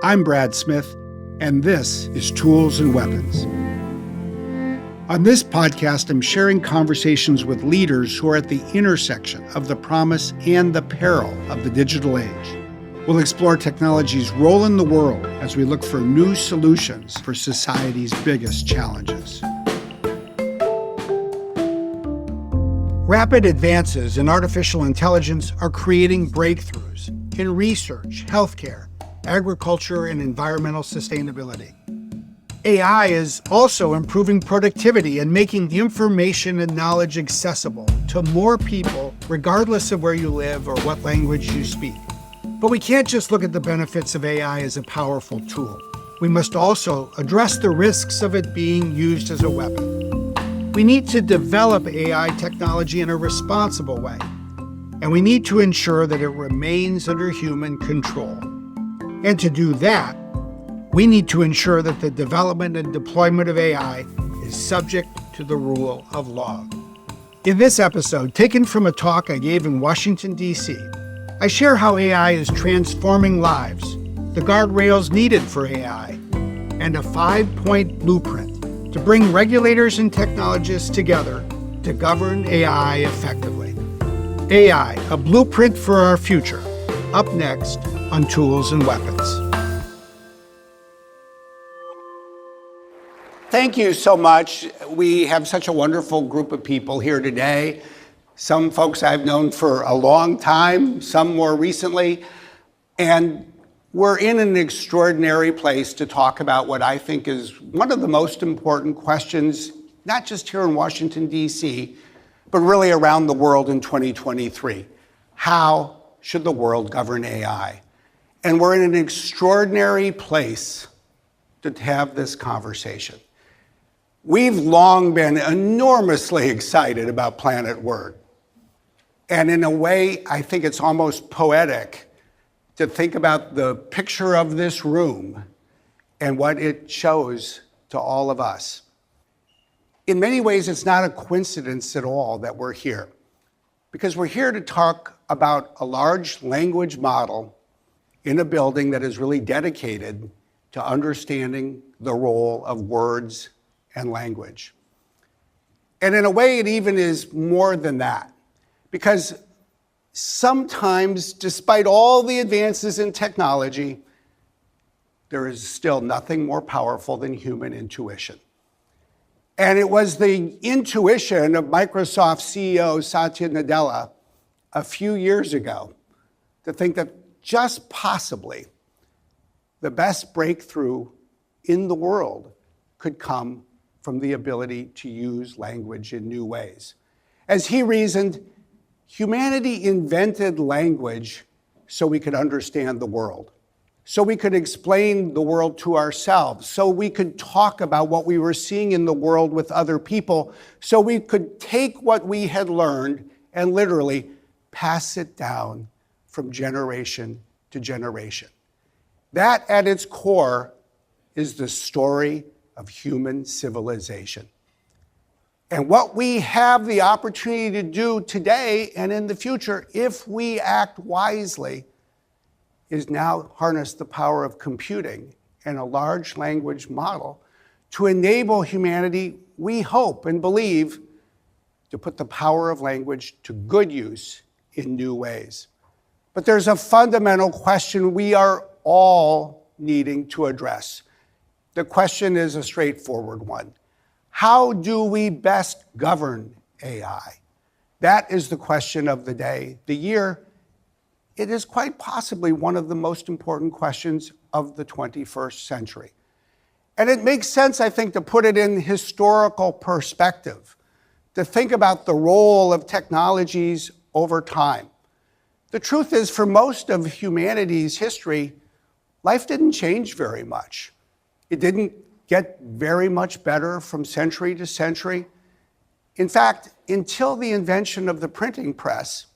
I'm Brad Smith, and this is Tools and Weapons. On this podcast, I'm sharing conversations with leaders who are at the intersection of the promise and the peril of the digital age. We'll explore technology's role in the world as we look for new solutions for society's biggest challenges. Rapid advances in artificial intelligence are creating breakthroughs in research, healthcare, agriculture, and environmental sustainability. AI is also improving productivity and making information and knowledge accessible to more people, regardless of where you live or what language you speak. But we can't just look at the benefits of AI as a powerful tool. We must also address the risks of it being used as a weapon. We need to develop AI technology in a responsible way, and we need to ensure that it remains under human control. And to do that, we need to ensure that the development and deployment of AI is subject to the rule of law. In this episode, taken from a talk I gave in Washington, D.C., I share how AI is transforming lives, the guardrails needed for AI, and a 5-point blueprint to bring regulators and technologists together to govern AI effectively. AI, a blueprint for our future, up next on Tools and Weapons. Thank you so much. We have such a wonderful group of people here today. Some folks I've known for a long time, some more recently. And we're in an extraordinary place to talk about what I think is one of the most important questions, not just here in Washington, D.C., but really around the world in 2023. How should the world govern AI? And we're in an extraordinary place to have this conversation. We've long been enormously excited about Planet Word. And in a way, I think it's almost poetic to think about the picture of this room and what it shows to all of us. In many ways, it's not a coincidence at all that we're here, because we're here to talk about a large language model in a building that is really dedicated to understanding the role of words and language. And in a way, it even is more than that, because sometimes, despite all the advances in technology, there is still nothing more powerful than human intuition. And it was the intuition of Microsoft CEO Satya Nadella a few years ago to think that just possibly the best breakthrough in the world could come from the ability to use language in new ways. As he reasoned, humanity invented language so we could understand the world, so we could explain the world to ourselves, so we could talk about what we were seeing in the world with other people, so we could take what we had learned and literally pass it down from generation to generation. That, at its core, is the story of human civilization. And what we have the opportunity to do today and in the future, if we act wisely, is now harness the power of computing and a large language model to enable humanity, we hope and believe, to put the power of language to good use in new ways. But there's a fundamental question we are all needing to address. The question is a straightforward one. How do we best govern AI? That is the question of the day, the year. It is quite possibly one of the most important questions of the 21st century. And it makes sense, I think, to put it in historical perspective, to think about the role of technologies over time. The truth is, for most of humanity's history, life didn't change very much. It didn't get very much better from century to century. In fact, until the invention of the printing press,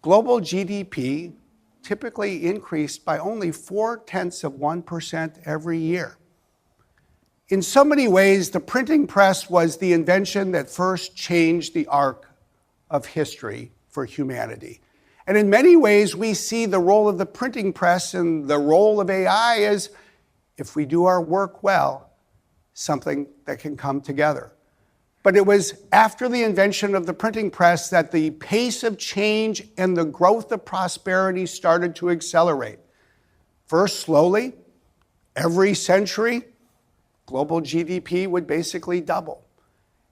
global GDP typically increased by only 0.4% every year. In so many ways, the printing press was the invention that first changed the arc of history for humanity. And in many ways, we see the role of the printing press and the role of AI as, if we do our work well, something that can come together. But it was after the invention of the printing press that the pace of change and the growth of prosperity started to accelerate. First, slowly, every century, global GDP would basically double.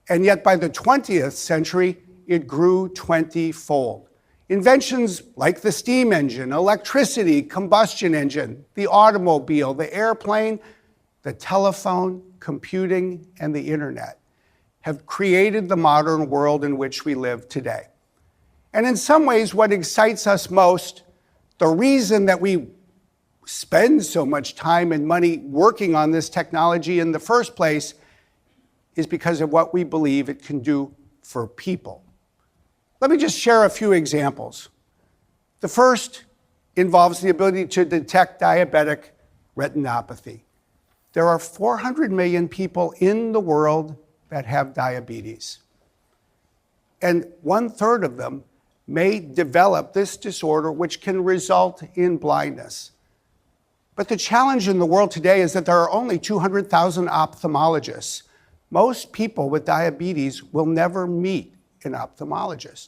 And yet by the 20th century, it grew 20-fold. Inventions like the steam engine, electricity, combustion engine, the automobile, the airplane, the telephone, computing, and the internet have created the modern world in which we live today. And in some ways, what excites us most, the reason that we spend so much time and money working on this technology in the first place, is because of what we believe it can do for people. Let me just share a few examples. The first involves the ability to detect diabetic retinopathy. There are 400 million people in the world that have diabetes. And 1/3 of them may develop this disorder, which can result in blindness. But the challenge in the world today is that there are only 200,000 ophthalmologists. Most people with diabetes will never meet an ophthalmologist.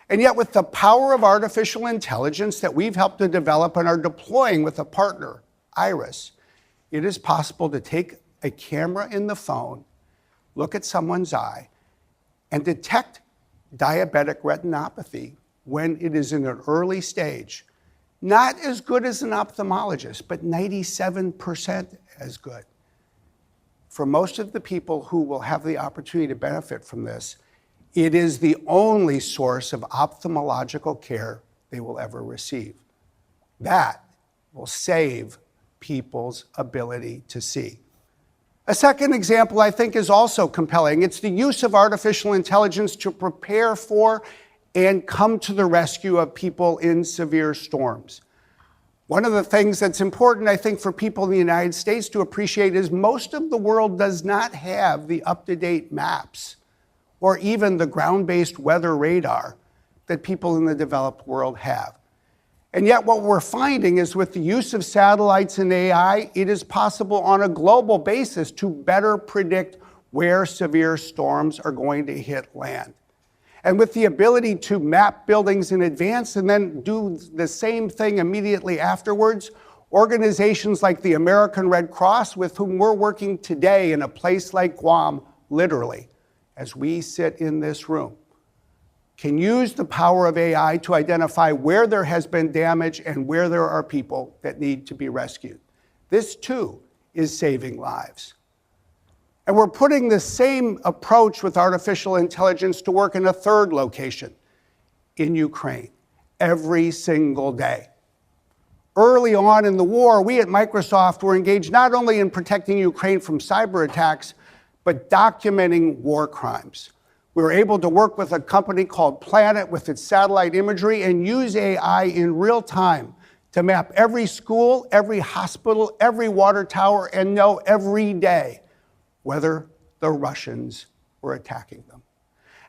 And yet, with the power of artificial intelligence that we've helped to develop and are deploying with a partner, Iris, it is possible to take a camera in the phone, look at someone's eye, and detect diabetic retinopathy when it is in an early stage. Not as good as an ophthalmologist, but 97% as good. For most of the people who will have the opportunity to benefit from this, it is the only source of ophthalmological care they will ever receive. That will save people's ability to see. A second example I think is also compelling. It's the use of artificial intelligence to prepare for and come to the rescue of people in severe storms. One of the things that's important, I think, for people in the United States to appreciate is most of the world does not have the up-to-date maps or even the ground-based weather radar that people in the developed world have. And yet what we're finding is with the use of satellites and AI, it is possible on a global basis to better predict where severe storms are going to hit land. And with the ability to map buildings in advance and then do the same thing immediately afterwards, organizations like the American Red Cross, with whom we're working today in a place like Guam, literally, as we sit in this room, can use the power of AI to identify where there has been damage and where there are people that need to be rescued. This, too, is saving lives. And we're putting the same approach with artificial intelligence to work in a third location, in Ukraine, every single day. Early on in the war, we at Microsoft were engaged not only in protecting Ukraine from cyber attacks, but documenting war crimes. We were able to work with a company called Planet with its satellite imagery and use AI in real time to map every school, every hospital, every water tower, and know every day whether the Russians were attacking them.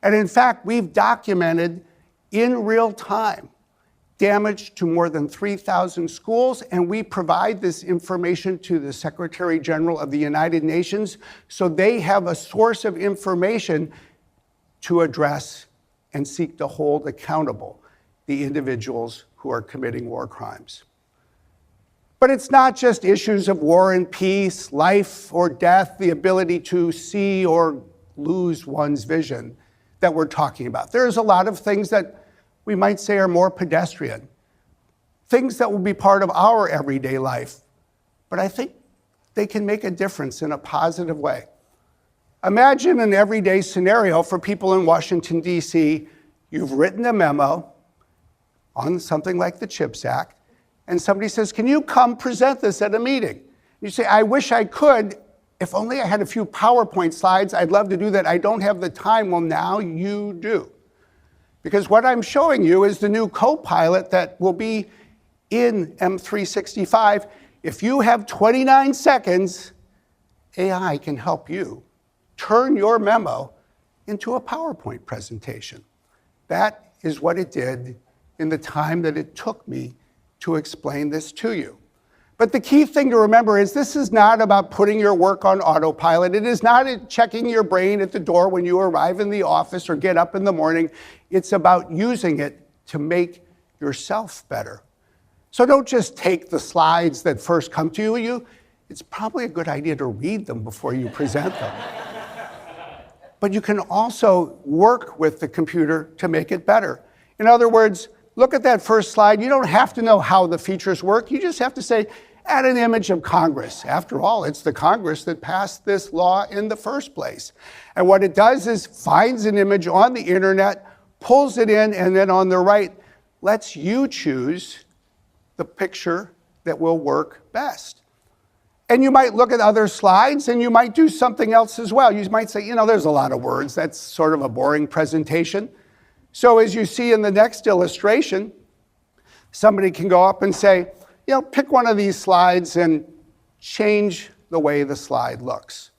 And in fact, we've documented in real time damage to more than 3,000 schools, and we provide this information to the Secretary General of the United Nations so they have a source of information to address and seek to hold accountable the individuals who are committing war crimes. But it's not just issues of war and peace, life or death, the ability to see or lose one's vision that we're talking about. There's a lot of things that we might say are more pedestrian, things that will be part of our everyday life, but I think they can make a difference in a positive way. Imagine an everyday scenario for people in Washington, D.C. You've written a memo on something like the CHIPS Act, and somebody says, can you come present this at a meeting? You say, I wish I could. If only I had a few PowerPoint slides, I'd love to do that. I don't have the time. Well, now you do. Because what I'm showing you is the new Copilot that will be in M365. If you have 29 seconds, AI can help you turn your memo into a PowerPoint presentation. That is what it did in the time that it took me to explain this to you. But the key thing to remember is this is not about putting your work on autopilot. It is not checking your brain at the door when you arrive in the office or get up in the morning. It's about using it to make yourself better. So don't just take the slides that first come to you. It's probably a good idea to read them before you present them. But you can also work with the computer to make it better. In other words, look at that first slide. You don't have to know how the features work. You just have to say, add an image of Congress. After all, it's the Congress that passed this law in the first place. And what it does is finds an image on the internet, pulls it in, and then on the right, lets you choose the picture that will work best. And you might look at other slides and you might do something else as well. You might say, there's a lot of words. That's sort of a boring presentation. So as you see in the next illustration, somebody can go up and say, pick one of these slides and change the way the slide looks.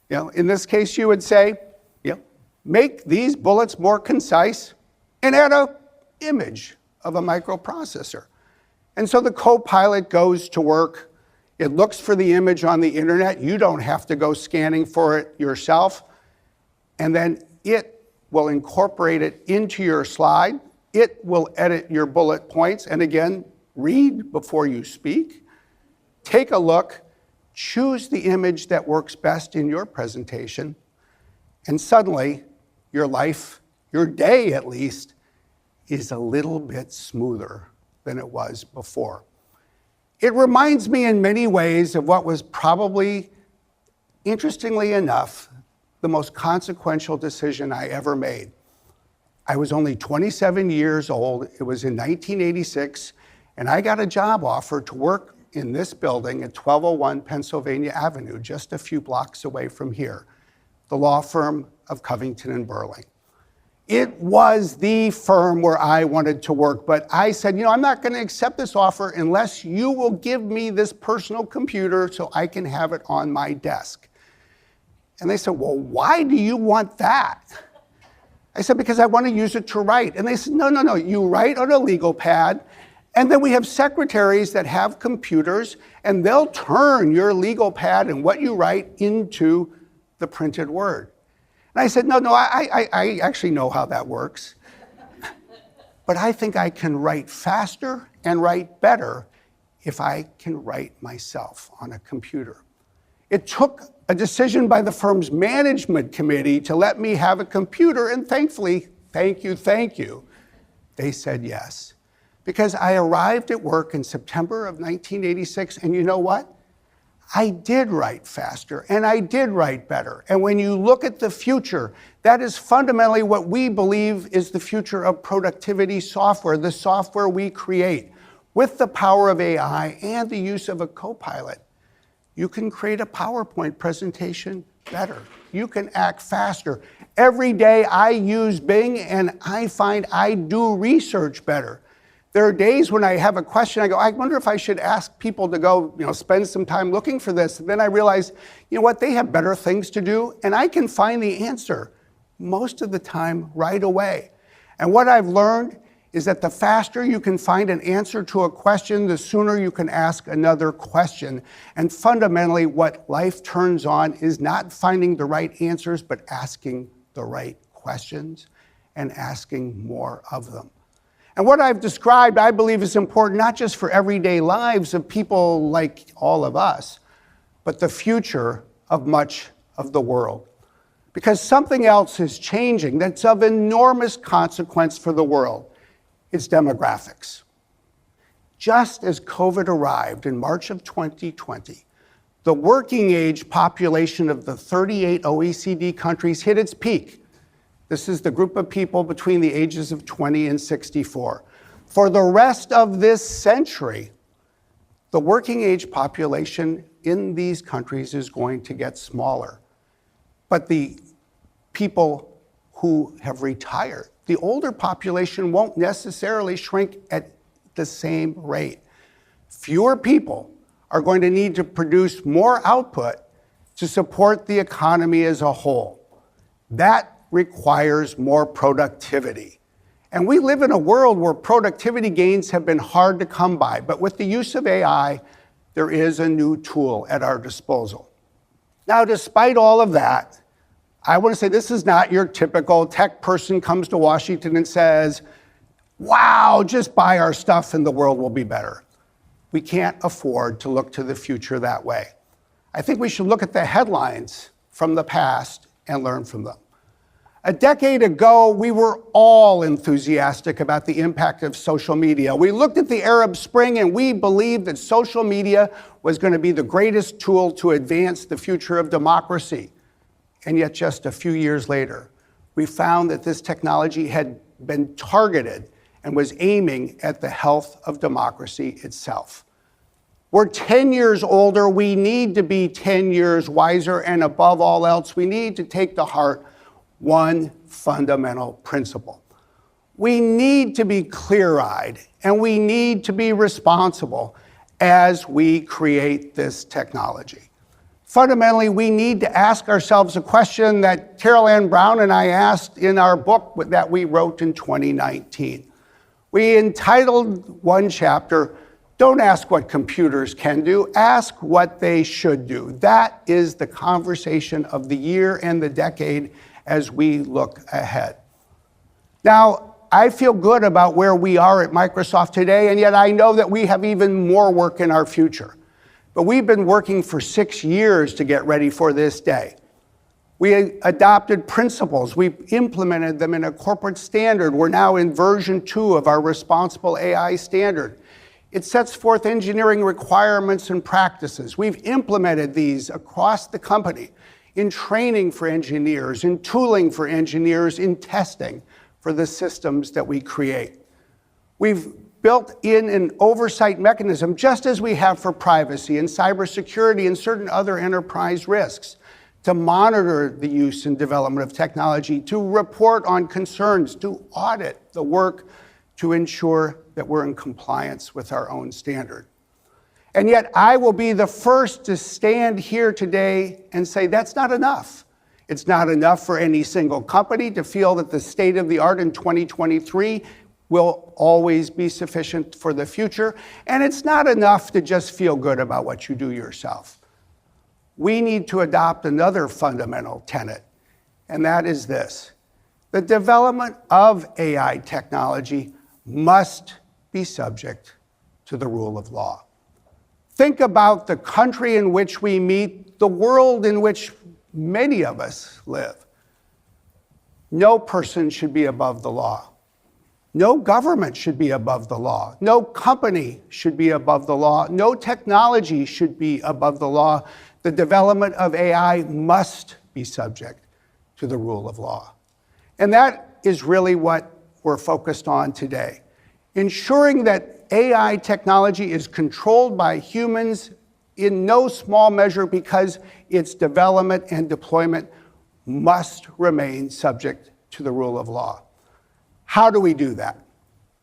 In this case, you would say, make these bullets more concise and add an image of a microprocessor. And so the Copilot goes to work. It looks for the image on the internet. You don't have to go scanning for it yourself. And then it will incorporate it into your slide. It will edit your bullet points. And again, read before you speak. Take a look. Choose the image that works best in your presentation. And suddenly, your life, your day at least, is a little bit smoother than it was before. It reminds me in many ways of what was probably, interestingly enough, the most consequential decision I ever made. I was only 27 years old. It was in 1986, and I got a job offer to work in this building at 1201 Pennsylvania Avenue, just a few blocks away from here, the law firm of Covington and Burling. It was the firm where I wanted to work, but I said, I'm not going to accept this offer unless you will give me this personal computer so I can have it on my desk. And they said, well, why do you want that? I said, because I want to use it to write. And they said, no, you write on a legal pad, and then we have secretaries that have computers, and they'll turn your legal pad and what you write into the printed word. And I said, no, I actually know how that works. But I think I can write faster and write better if I can write myself on a computer. It took a decision by the firm's management committee to let me have a computer, and thankfully, thank you, they said yes. Because I arrived at work in September of 1986, and you know what? I did write faster, and I did write better. And when you look at the future, that is fundamentally what we believe is the future of productivity software, the software we create. With the power of AI and the use of a Copilot, you can create a PowerPoint presentation better. You can act faster. Every day I use Bing, and I find I do research better. There are days when I have a question, I go, I wonder if I should ask people to go, spend some time looking for this. And then I realize, they have better things to do, and I can find the answer most of the time right away. And what I've learned is that the faster you can find an answer to a question, the sooner you can ask another question. And fundamentally, what life turns on is not finding the right answers, but asking the right questions and asking more of them. And what I've described, I believe, is important not just for everyday lives of people like all of us, but the future of much of the world. Because something else is changing that's of enormous consequence for the world. It's demographics. Just as COVID arrived in March of 2020, the working age population of the 38 OECD countries hit its peak. This is the group of people between the ages of 20 and 64. For the rest of this century, the working age population in these countries is going to get smaller. But the people who have retired, the older population won't necessarily shrink at the same rate. Fewer people are going to need to produce more output to support the economy as a whole. That requires more productivity. And we live in a world where productivity gains have been hard to come by. But with the use of AI, there is a new tool at our disposal. Now, despite all of that, I want to say this is not your typical tech person comes to Washington and says, wow, just buy our stuff and the world will be better. We can't afford to look to the future that way. I think we should look at the headlines from the past and learn from them. A decade ago, we were all enthusiastic about the impact of social media. We looked at the Arab Spring and we believed that social media was going to be the greatest tool to advance the future of democracy. And yet just a few years later, we found that this technology had been targeted and was aiming at the health of democracy itself. We're 10 years older. We need to be 10 years wiser. And above all else, we need to take to heart one fundamental principle. We need to be clear-eyed and we need to be responsible as we create this technology. Fundamentally, we need to ask ourselves a question that Carol Ann Brown and I asked in our book that we wrote in 2019. We entitled one chapter, "Don't Ask What Computers Can Do, Ask What They Should Do." That is the conversation of the year and the decade as we look ahead. Now, I feel good about where we are at Microsoft today, and yet I know that we have even more work in our future. But we've been working for 6 years to get ready for this day. We adopted principles. We implemented them in a corporate standard. We're now in version 2 of our responsible AI standard. It sets forth engineering requirements and practices. We've implemented these across the company in training for engineers, in tooling for engineers, in testing for the systems that we create. We've built in an oversight mechanism, just as we have for privacy and cybersecurity and certain other enterprise risks, to monitor the use and development of technology, to report on concerns, to audit the work to ensure that we're in compliance with our own standard. And yet I will be the first to stand here today and say that's not enough. It's not enough for any single company to feel that the state of the art in 2023 will always be sufficient for the future. And it's not enough to just feel good about what you do yourself. We need to adopt another fundamental tenet, and that is this: the development of AI technology must be subject to the rule of law. Think about the country in which we meet, the world in which many of us live. No person should be above the law. No government should be above the law. No company should be above the law. No technology should be above the law. The development of AI must be subject to the rule of law. And that is really what we're focused on today. Ensuring that AI technology is controlled by humans in no small measure because its development and deployment must remain subject to the rule of law. How do we do that?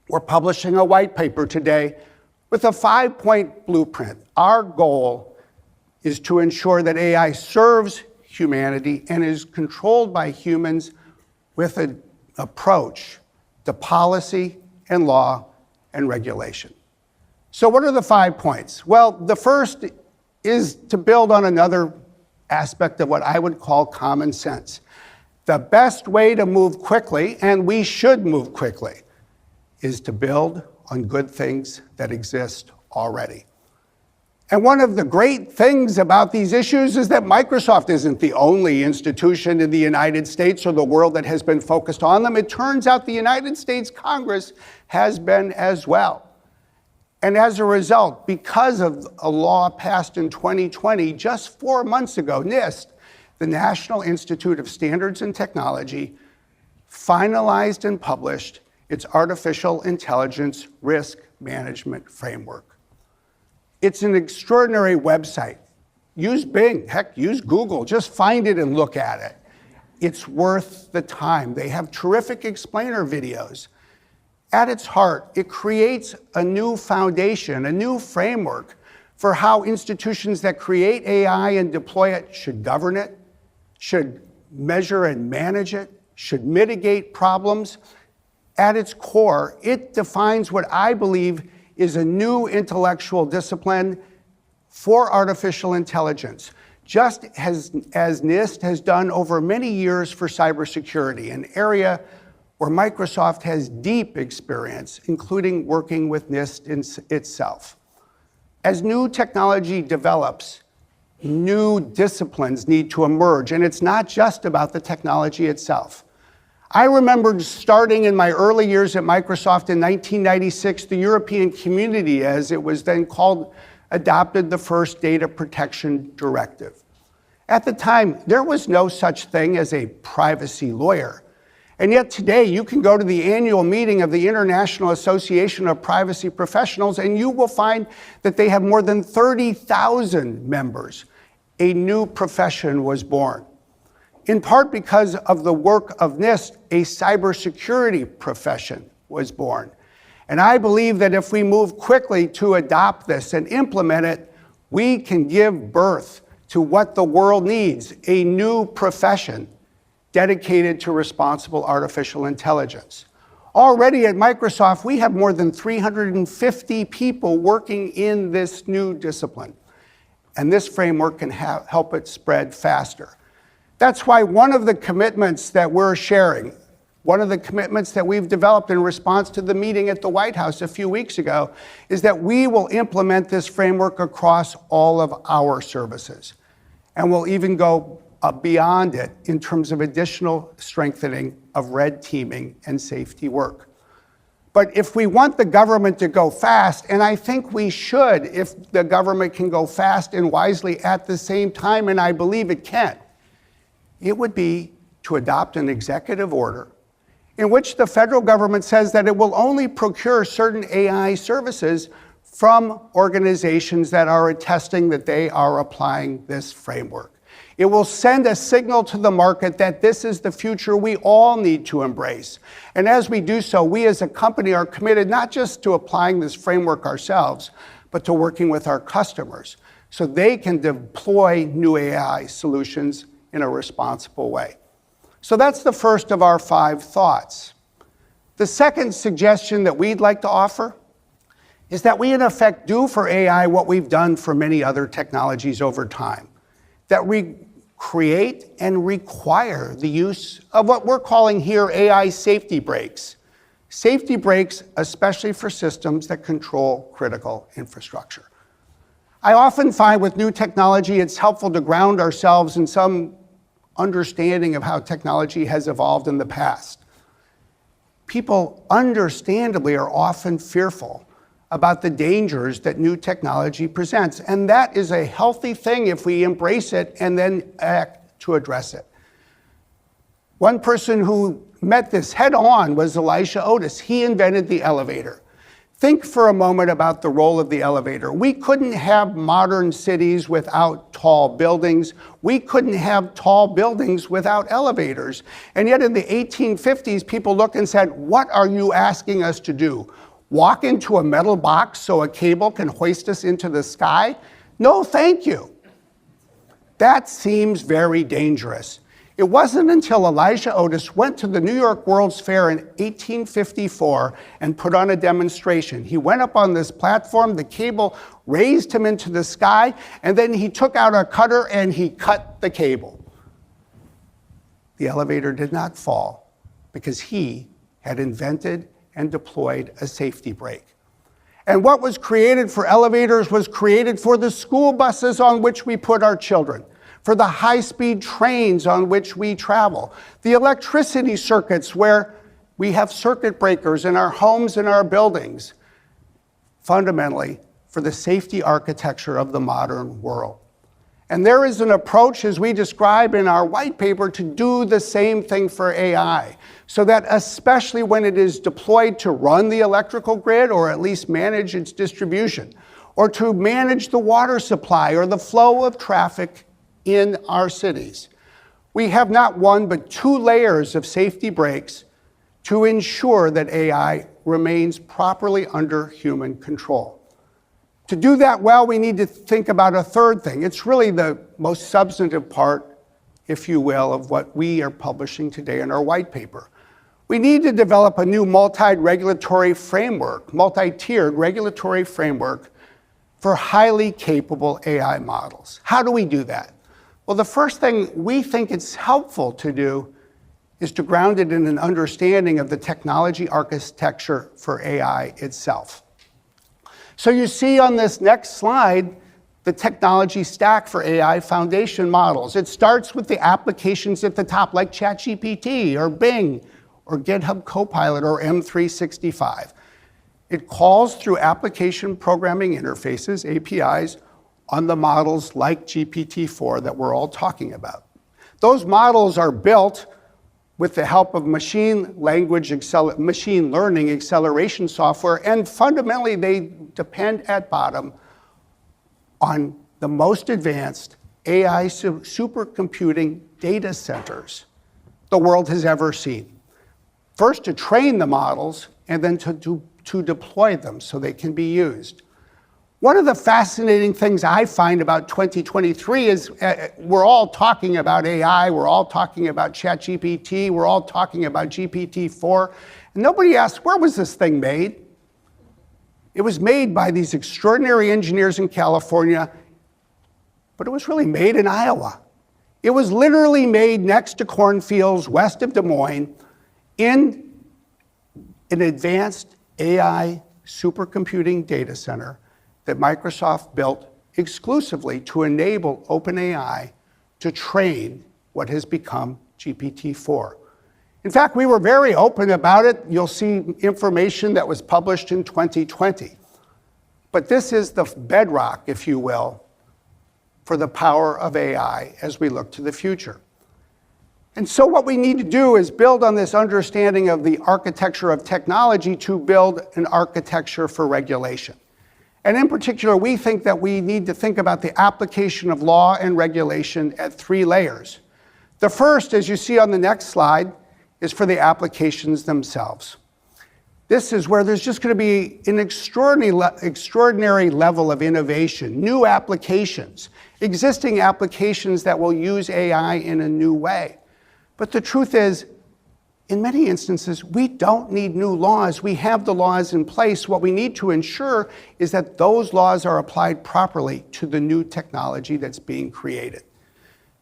We're publishing a white paper today with a 5-point blueprint. Our goal is to ensure that AI serves humanity and is controlled by humans with an approach to policy and law and regulation. So what are the 5 points? Well, the first is to build on another aspect of what I would call common sense. The best way to move quickly, and we should move quickly, is to build on good things that exist already. And one of the great things about these issues is that Microsoft isn't the only institution in the United States or the world that has been focused on them. It turns out the United States Congress has been as well. And as a result, because of a law passed in 2020, just 4 months ago, NIST, the National Institute of Standards and Technology, finalized and published its Artificial Intelligence Risk Management Framework. It's an extraordinary website. Use Bing, heck, use Google, just find it and look at it. It's worth the time. They have terrific explainer videos. At its heart, it creates a new foundation, a new framework for how institutions that create AI and deploy it should govern it, should measure and manage it, should mitigate problems, at its core, it defines what I believe is a new intellectual discipline for artificial intelligence, just as NIST has done over many years for cybersecurity, an area where Microsoft has deep experience, including working with NIST itself. As new technology develops, new disciplines need to emerge, and it's not just about the technology itself. I remember starting in my early years at Microsoft in 1996, the European Community, as it was then called, adopted the first data protection directive. At the time, there was no such thing as a privacy lawyer. And yet today, you can go to the annual meeting of the International Association of Privacy Professionals, and you will find that they have more than 30,000 members. A new profession was born. In part because of the work of NIST, a cybersecurity profession was born. And I believe that if we move quickly to adopt this and implement it, we can give birth to what the world needs, a new profession dedicated to responsible artificial intelligence. Already at Microsoft, we have more than 350 people working in this new discipline. And this framework can help it spread faster. That's why one of the commitments that we're sharing, one of the commitments that we've developed in response to the meeting at the White House a few weeks ago, is that we will implement this framework across all of our services. And we'll even go beyond it in terms of additional strengthening of red teaming and safety work. But if we want the government to go fast, and I think we should if the government can go fast and wisely at the same time, and I believe it can, it would be to adopt an executive order in which the federal government says that it will only procure certain AI services from organizations that are attesting that they are applying this framework. It will send a signal to the market that this is the future we all need to embrace. And as we do so, we as a company are committed not just to applying this framework ourselves, but to working with our customers so they can deploy new AI solutions in a responsible way. So that's the first of our 5 thoughts. The second suggestion that we'd like to offer is that we in effect do for AI what we've done for many other technologies over time, that we create and require the use of what we're calling here AI safety brakes. Safety brakes, especially for systems that control critical infrastructure. I often find with new technology, it's helpful to ground ourselves in some understanding of how technology has evolved in the past. People understandably are often fearful about the dangers that new technology presents. And that is a healthy thing if we embrace it and then act to address it. One person who met this head on was Elijah Otis. He invented the elevator. Think for a moment about the role of the elevator. We couldn't have modern cities without tall buildings. We couldn't have tall buildings without elevators. And yet in the 1850s, people looked and said, "What are you asking us to do? Walk into a metal box so a cable can hoist us into the sky? No, thank you." That seems very dangerous. It wasn't until Elijah Otis went to the New York World's Fair in 1854 and put on a demonstration. He went up on this platform, the cable raised him into the sky, and then he took out a cutter and he cut the cable. The elevator did not fall because he had invented and deployed a safety brake. And what was created for elevators was created for the school buses on which we put our children, for the high-speed trains on which we travel, the electricity circuits where we have circuit breakers in our homes and our buildings, fundamentally for the safety architecture of the modern world. And there is an approach, as we describe in our white paper, to do the same thing for AI, so that especially when it is deployed to run the electrical grid, or at least manage its distribution, or to manage the water supply or the flow of traffic in our cities, we have not one but 2 layers of safety brakes to ensure that AI remains properly under human control. To do that well, we need to think about a third thing. It's really the most substantive part, if you will, of what we are publishing today in our white paper. We need to develop a new multi-tiered regulatory framework for highly capable AI models. How do we do that? Well, the first thing we think it's helpful to do is to ground it in an understanding of the technology architecture for AI itself. So you see on this next slide the technology stack for AI foundation models. It starts with the applications at the top, like ChatGPT or Bing or GitHub Copilot or M365. It calls through application programming interfaces, APIs, on the models like GPT-4 that we're all talking about. Those models are built with the help of machine learning acceleration software, and fundamentally they depend at bottom on the most advanced AI supercomputing data centers the world has ever seen. First to train the models, and then to deploy them so they can be used. One of the fascinating things I find about 2023 is we're all talking about AI, we're all talking about ChatGPT, we're all talking about GPT-4, and nobody asks, where was this thing made? It was made by these extraordinary engineers in California, but it was really made in Iowa. It was literally made next to cornfields west of Des Moines in an advanced AI supercomputing data center that Microsoft built exclusively to enable OpenAI to train what has become GPT-4. In fact, we were very open about it. You'll see information that was published in 2020. But this is the bedrock, if you will, for the power of AI as we look to the future. And so what we need to do is build on this understanding of the architecture of technology to build an architecture for regulation. And in particular, we think that we need to think about the application of law and regulation at 3 layers. The first, as you see on the next slide, is for the applications themselves. This is where there's just going to be an extraordinary level of innovation, new applications, existing applications that will use AI in a new way. But the truth is, in many instances, we don't need new laws. We have the laws in place. What we need to ensure is that those laws are applied properly to the new technology that's being created.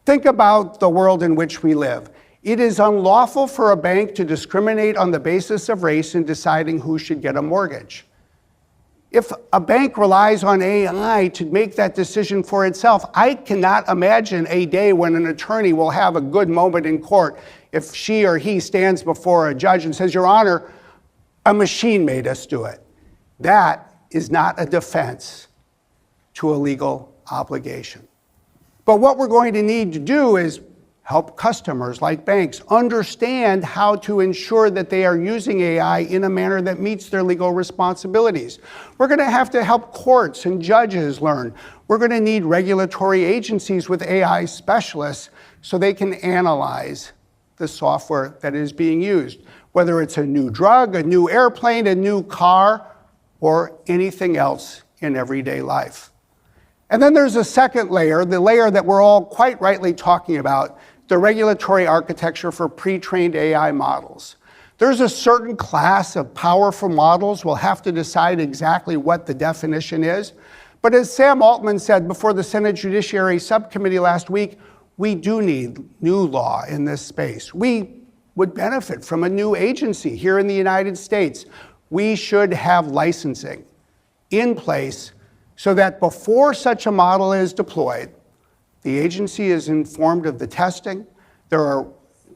Think about the world in which we live. It is unlawful for a bank to discriminate on the basis of race in deciding who should get a mortgage. If a bank relies on AI to make that decision for itself, I cannot imagine a day when an attorney will have a good moment in court if she or he stands before a judge and says, "Your Honor, a machine made us do it." That is not a defense to a legal obligation. But what we're going to need to do is help customers like banks understand how to ensure that they are using AI in a manner that meets their legal responsibilities. We're going to have to help courts and judges learn. We're going to need regulatory agencies with AI specialists so they can analyze the software that is being used, whether it's a new drug, a new airplane, a new car, or anything else in everyday life. And then there's a second layer, the layer that we're all quite rightly talking about, the regulatory architecture for pre-trained AI models. There's a certain class of powerful models. We'll have to decide exactly what the definition is. But as Sam Altman said before the Senate Judiciary Subcommittee last week, we do need new law in this space. We would benefit from a new agency here in the United States. We should have licensing in place so that before such a model is deployed, the agency is informed of the testing. There are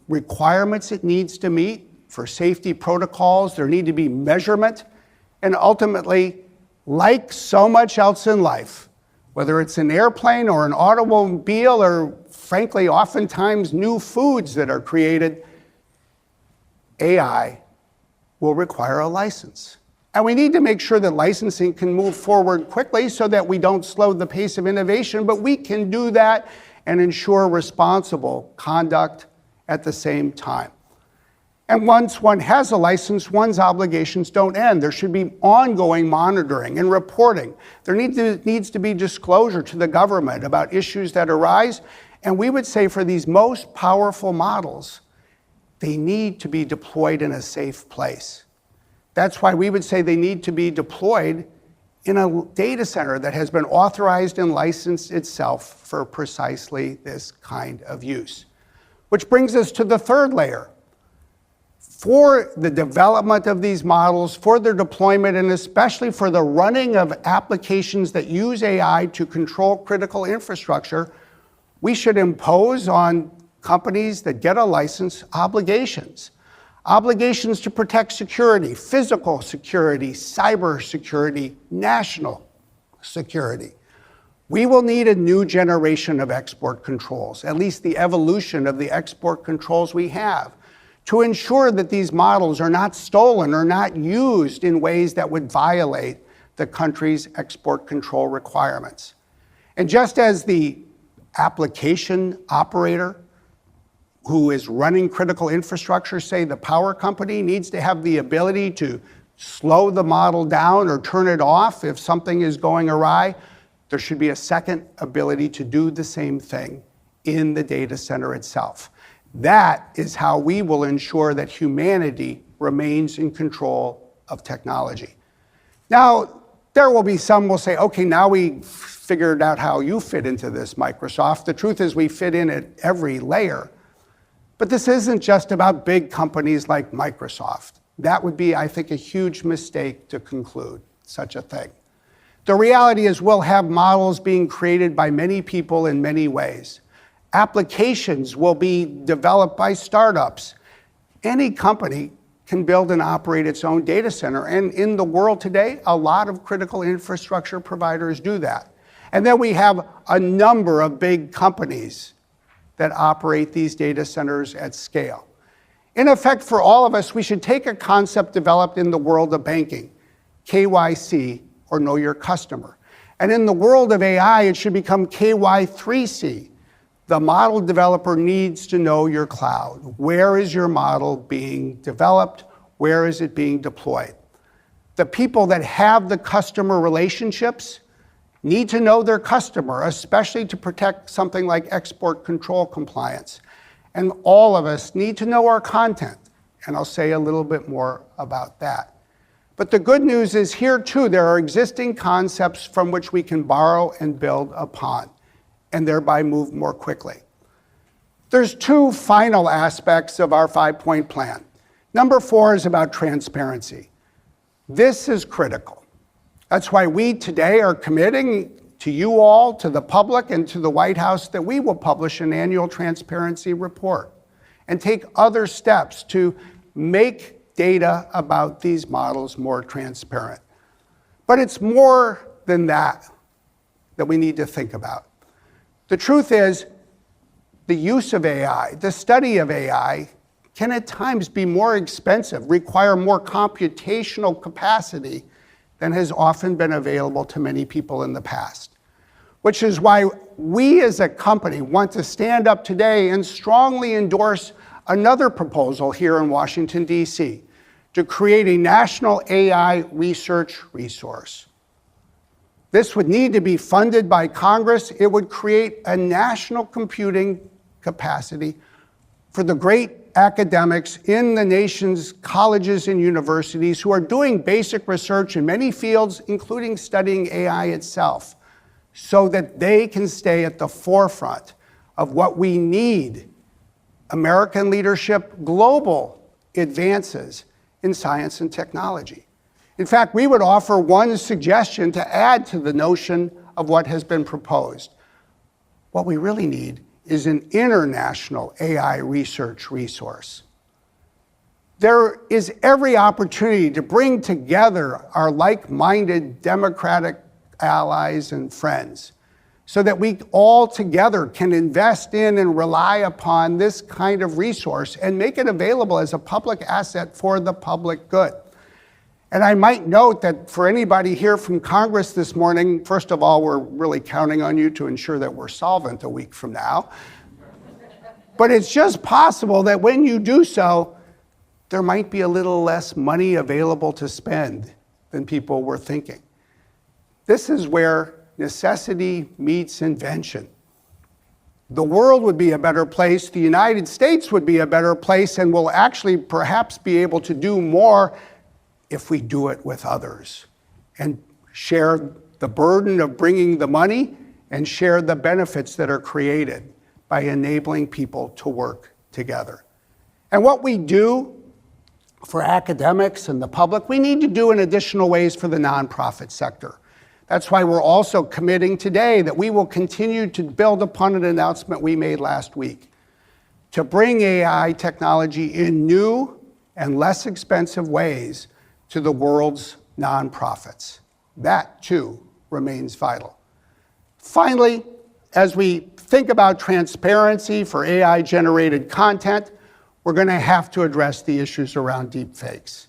requirements it needs to meet for safety protocols. There need to be measurement. And ultimately, like so much else in life, whether it's an airplane or an automobile or, frankly, oftentimes new foods that are created, AI will require a license. And we need to make sure that licensing can move forward quickly so that we don't slow the pace of innovation, but we can do that and ensure responsible conduct at the same time. And once one has a license, one's obligations don't end. There should be ongoing monitoring and reporting. There needs to be disclosure to the government about issues that arise. And we would say for these most powerful models, they need to be deployed in a safe place. That's why we would say they need to be deployed in a data center that has been authorized and licensed itself for precisely this kind of use. Which brings us to the third layer. For the development of these models, for their deployment, and especially for the running of applications that use AI to control critical infrastructure, we should impose on companies that get a license obligations. Obligations to protect security, physical security, cyber security, national security. We will need a new generation of export controls, at least the evolution of the export controls we have, to ensure that these models are not stolen or not used in ways that would violate the country's export control requirements. And just as the application operator who is running critical infrastructure, say the power company, needs to have the ability to slow the model down or turn it off if something is going awry, there should be a second ability to do the same thing in the data center itself. That is how we will ensure that humanity remains in control of technology. Now, there will be some who will say, okay, now we figured out how you fit into this, Microsoft. The truth is we fit in at every layer. But this isn't just about big companies like Microsoft. That would be, I think, a huge mistake to conclude such a thing. The reality is we'll have models being created by many people in many ways. Applications will be developed by startups. Any company can build and operate its own data center. And in the world today, a lot of critical infrastructure providers do that. And then we have a number of big companies that operate these data centers at scale. In effect, for all of us, we should take a concept developed in the world of banking, KYC, or Know Your Customer. And in the world of AI, it should become KY3C. The model developer needs to know your cloud. Where is your model being developed? Where is it being deployed? The people that have the customer relationships need to know their customer, especially to protect something like export control compliance. And all of us need to know our content. And I'll say a little bit more about that. But the good news is here too, there are existing concepts from which we can borrow and build upon, and thereby move more quickly. There's two final aspects of our 5-point plan. Number 4 is about transparency. This is critical. That's why we today are committing to you all, to the public, and to the White House that we will publish an annual transparency report and take other steps to make data about these models more transparent. But it's more than that we need to think about. The truth is, the use of AI, the study of AI, can at times be more expensive, require more computational capacity than has often been available to many people in the past. Which is why we as a company want to stand up today and strongly endorse another proposal here in Washington, D.C., to create a national AI research resource. This would need to be funded by Congress. It would create a national computing capacity for the great academics in the nation's colleges and universities who are doing basic research in many fields, including studying AI itself, so that they can stay at the forefront of what we need: American leadership, global advances in science and technology. In fact, we would offer one suggestion to add to the notion of what has been proposed. What we really need is an international AI research resource. There is every opportunity to bring together our like-minded democratic allies and friends so that we all together can invest in and rely upon this kind of resource and make it available as a public asset for the public good. And I might note that for anybody here from Congress this morning, first of all, we're really counting on you to ensure that we're solvent a week from now. But it's just possible that when you do so, there might be a little less money available to spend than people were thinking. This is where necessity meets invention. the world would be a better place, the United States would be a better place, and we'll actually perhaps be able to do more if we do it with others and share the burden of bringing the money and share the benefits that are created by enabling people to work together. And what we do for academics and the public, we need to do in additional ways for the nonprofit sector. That's why we're also committing today that we will continue to build upon an announcement we made last week to bring AI technology in new and less expensive ways to the world's nonprofits. That, too, remains vital. Finally, as we think about transparency for AI-generated content, we're going to have to address the issues around deepfakes.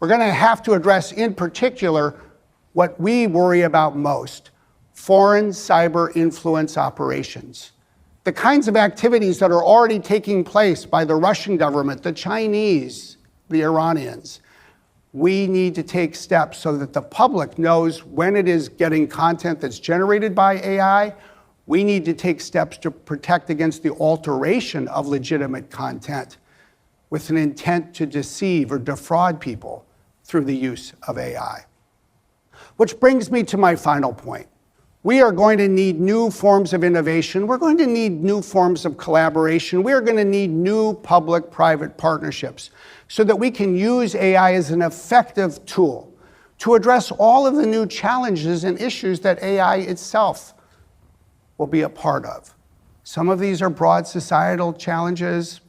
We're going to have to address, in particular, what we worry about most: foreign cyber influence operations. The kinds of activities that are already taking place by the Russian government, the Chinese, the Iranians. We need to take steps so that the public knows when it is getting content that's generated by AI. We need to take steps to protect against the alteration of legitimate content with an intent to deceive or defraud people through the use of AI. Which brings me to my final point. We are going to need new forms of innovation. We're going to need new forms of collaboration. We are going to need new public-private partnerships so that we can use AI as an effective tool to address all of the new challenges and issues that AI itself will be a part of. Some of these are broad societal challenges,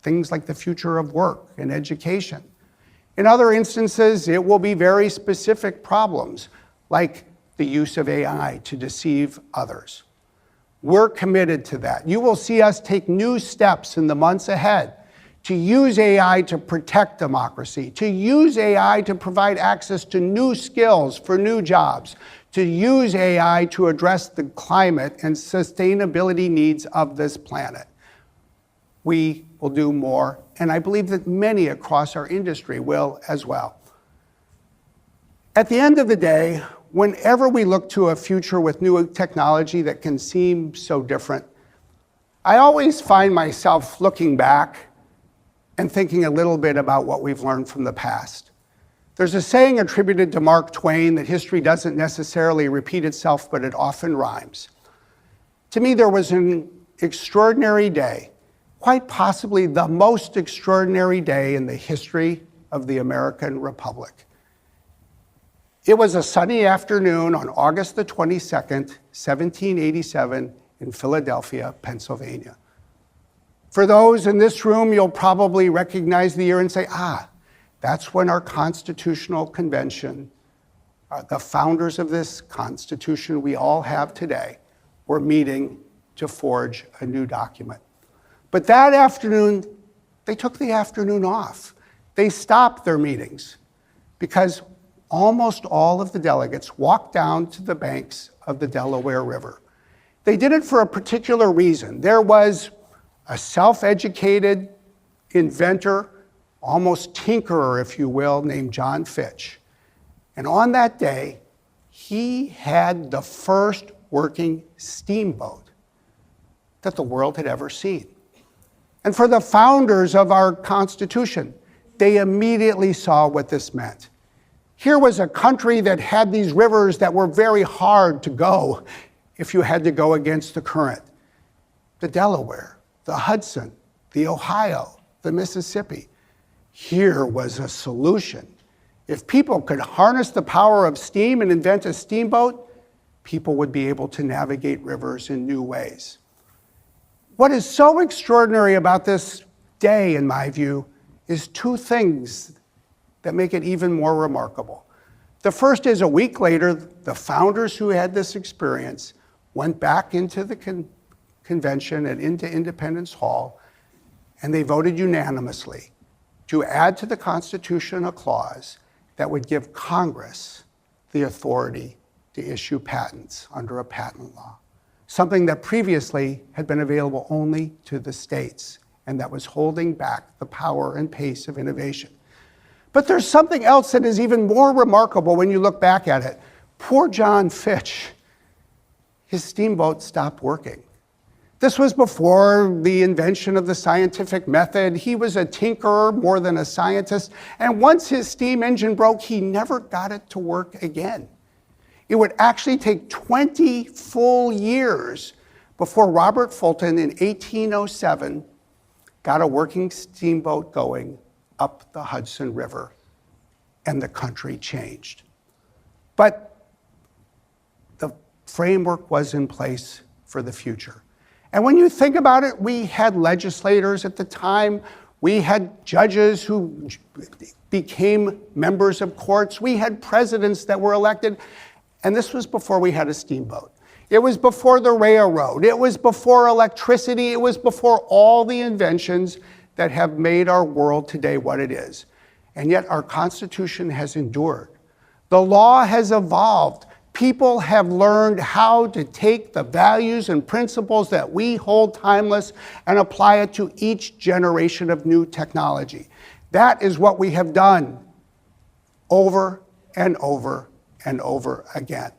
things like the future of work and education. In other instances, it will be very specific problems, like the use of AI to deceive others. We're committed to that. You will see us take new steps in the months ahead to use AI to protect democracy, to use AI to provide access to new skills for new jobs, to use AI to address the climate and sustainability needs of this planet. We will do more, and I believe that many across our industry will as well. At the end of the day, whenever we look to a future with new technology that can seem so different, I always find myself looking back and thinking a little bit about what we've learned from the past. There's a saying attributed to Mark Twain that history doesn't necessarily repeat itself, but it often rhymes. To me, there was an extraordinary day, quite possibly the most extraordinary day in the history of the American Republic. It was a sunny afternoon on August the 22nd, 1787, in Philadelphia, Pennsylvania. For those in this room, you'll probably recognize the year and say, that's when our Constitutional Convention, the founders of this Constitution we all have today, were meeting to forge a new document. But that afternoon, they took the afternoon off. They stopped their meetings because almost all of the delegates walked down to the banks of the Delaware River. They did it for a particular reason. There was a self-educated inventor, almost tinkerer, if you will, named John Fitch. And on that day, he had the first working steamboat that the world had ever seen. And for the founders of our Constitution, they immediately saw what this meant. Here was a country that had these rivers that were very hard to go if you had to go against the current. The Delaware, the Hudson, the Ohio, the Mississippi. Here was a solution. If people could harness the power of steam and invent a steamboat, people would be able to navigate rivers in new ways. What is so extraordinary about this day, in my view, is two things that make it even more remarkable. The first is, a week later, the founders who had this experience went back into the convention and into Independence Hall, and they voted unanimously to add to the Constitution a clause that would give Congress the authority to issue patents under a patent law, something that previously had been available only to the states and that was holding back the power and pace of innovation. But there's something else that is even more remarkable when you look back at it. Poor John Fitch, his steamboat stopped working. This was before the invention of the scientific method. He was a tinkerer more than a scientist. And once his steam engine broke, he never got it to work again. It would actually take 20 full years before Robert Fulton in 1807 got a working steamboat going up the Hudson River, and the country changed. But the framework was in place for the future. And when you think about it, we had legislators at the time, we had judges who became members of courts, we had presidents that were elected, and this was before we had a steamboat. It was before the railroad, it was before electricity, it was before all the inventions that have made our world today what it is. And yet our Constitution has endured. The law has evolved. People have learned how to take the values and principles that we hold timeless and apply it to each generation of new technology. That is what we have done over and over and over again.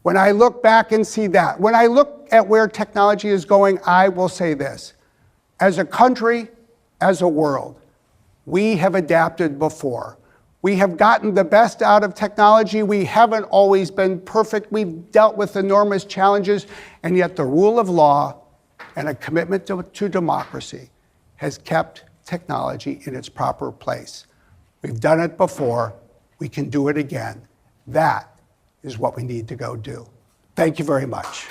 When I look back and see that, when I look at where technology is going, I will say this. As a country, as a world, we have adapted before. We have gotten the best out of technology. We haven't always been perfect. We've dealt with enormous challenges, and yet the rule of law and a commitment to democracy has kept technology in its proper place. We've done it before. We can do it again. That is what we need to go do. Thank you very much.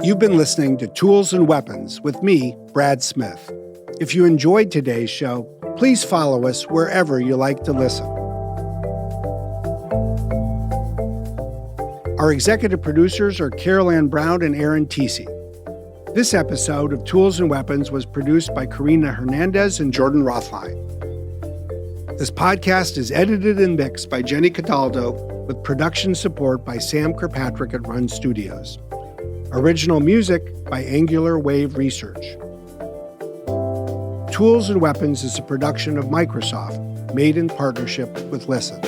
You've been listening to Tools and Weapons with me, Brad Smith. If you enjoyed today's show, please follow us wherever you like to listen. Our executive producers are Carol Ann Brown and Aaron Teesey. This episode of Tools and Weapons was produced by Karina Hernandez and Jordan Rothlein. This podcast is edited and mixed by Jenny Cataldo with production support by Sam Kirkpatrick at Run Studios. Original music by Angular Wave Research. Tools and Weapons is a production of Microsoft, made in partnership with Listen.